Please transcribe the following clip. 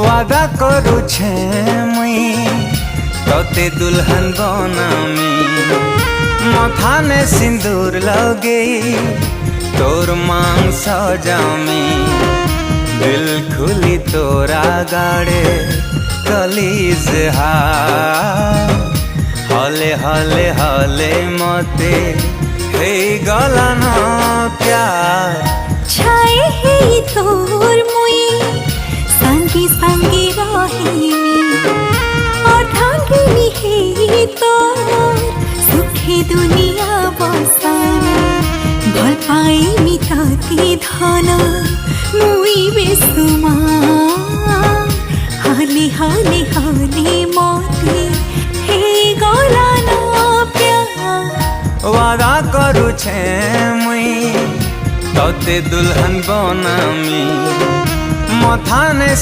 वादा करू छे मुई तोते दुल्हन बनामी मथाने सिंदूर लगे तोर मांग सजामी दिल खुली तोरा गाड़े कलीज हले हले हले मते हे गला न प्यार छाए हे तोर मुई संगी संगी रही अर्धांगिनी हे तोर सुखी दुनिया बसानी भल पाई मिताती धन मुई बेसुमा हाले हाले हाले मोते हे गला न प्यार वादा करू छे मुई तोते दुल्हन बनामी मथाने